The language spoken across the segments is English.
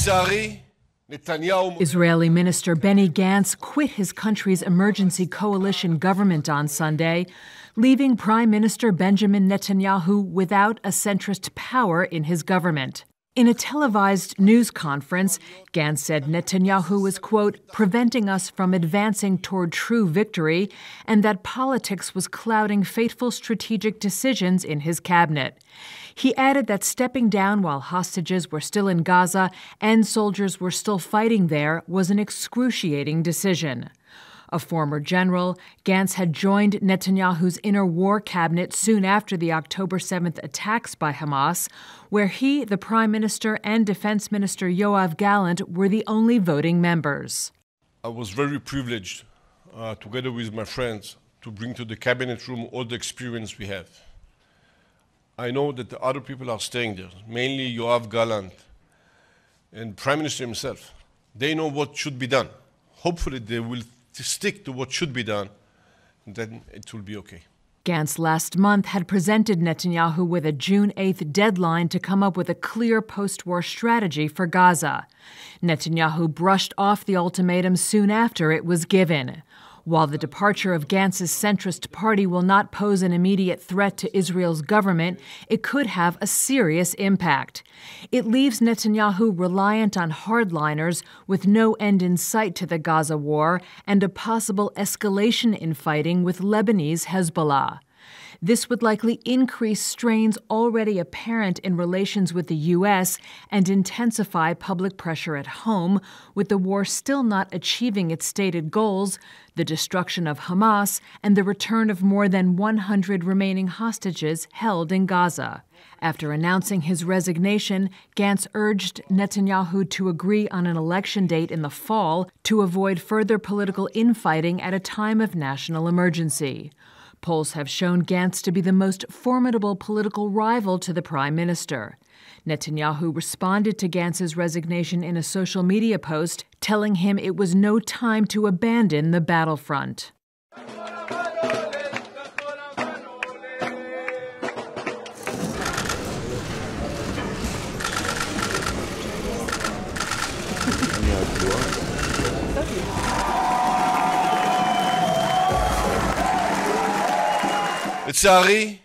Israeli Minister Benny Gantz quit his country's emergency coalition government on Sunday, leaving Prime Minister Benjamin Netanyahu without a centrist power in his government. In a televised news conference, Gantz said Netanyahu was, quote, preventing us from advancing toward true victory, and that politics was clouding fateful strategic decisions in his cabinet. He added that stepping down while hostages were still in Gaza and soldiers were still fighting there was an excruciating decision. A former general, Gantz had joined Netanyahu's inner war cabinet soon after the October 7th attacks by Hamas, where he, the prime minister, and defense minister Yoav Gallant were the only voting members. I was very privileged, together with my friends, to bring to the cabinet room all the experience we have. I know that the other people are staying there, mainly Yoav Gallant and Prime Minister himself. They know what should be done. Hopefully they will stick to what should be done, and then it will be okay. Gantz last month had presented Netanyahu with a June 8th deadline to come up with a clear post-war strategy for Gaza. Netanyahu brushed off the ultimatum soon after it was given. While the departure of Gantz's centrist party will not pose an immediate threat to Israel's government, it could have a serious impact. It leaves Netanyahu reliant on hardliners with no end in sight to the Gaza war and a possible escalation in fighting with Lebanese Hezbollah. This would likely increase strains already apparent in relations with the U.S. and intensify public pressure at home, with the war still not achieving its stated goals, the destruction of Hamas, and the return of more than 100 remaining hostages held in Gaza. After announcing his resignation, Gantz urged Netanyahu to agree on an election date in the fall to avoid further political infighting at a time of national emergency. Polls have shown Gantz to be the most formidable political rival to the prime minister. Netanyahu responded to Gantz's resignation in a social media post, telling him it was no time to abandon the battlefront. לצערי,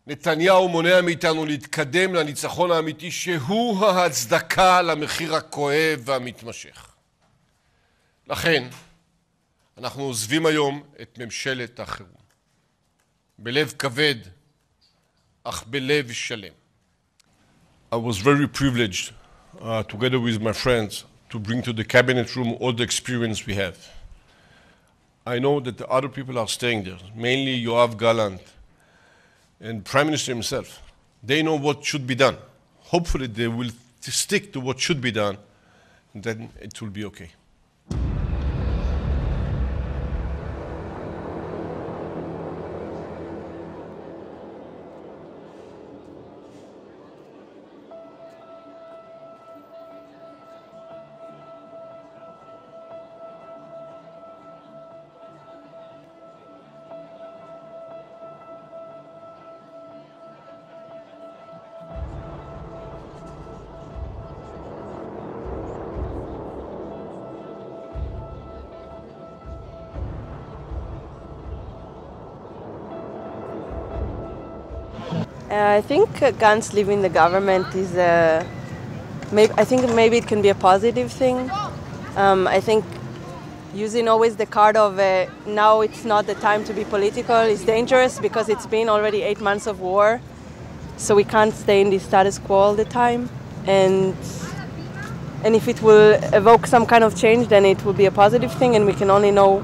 נתניהו מונע מאיתנו להתקדם לניצחון האמיתי שהוא ההצדקה למחיר הכואב והמתמשך. לכן, אנחנו עוזבים היום את ממשלת החירום. בלב כבד, אך בלב שלם. I was very privileged, together with my friends, to bring to the cabinet room all the experience we have. I know that the other people are staying there, mainly Yoav Gallant and Prime Minister himself. They know what should be done. Hopefully they will stick to what should be done, and then it will be okay. I think Gantz leaving the government is I think maybe it can be a positive thing. I think using always the card of now it's not the time to be political is dangerous because it's been already 8 months of war, so we can't stay in the status quo all the time. And if it will evoke some kind of change, then it will be a positive thing, and we can only know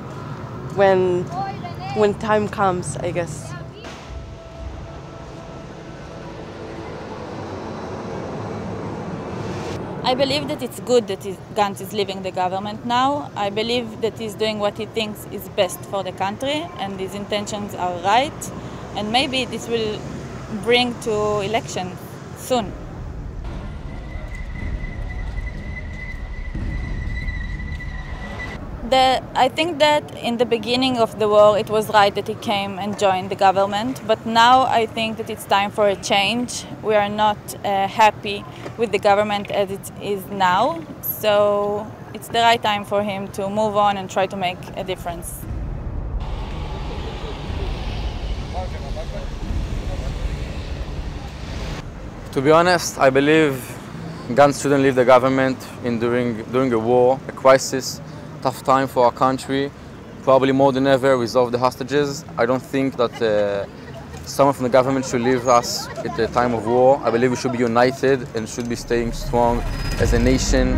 when time comes, I guess. I believe that it's good that Gantz is leaving the government now. I believe that he's doing what he thinks is best for the country, and his intentions are right. And maybe this will bring to election soon. I think that in the beginning of the war it was right that he came and joined the government, but now I think that it's time for a change. We are not happy with the government as it is now, so it's the right time for him to move on and try to make a difference. To be honest, I believe Gantz shouldn't leave the government during a war, a crisis, tough time for our country, probably more than ever resolve the hostages. I don't think that someone from the government should leave us at the time of war. I believe we should be united and should be staying strong as a nation.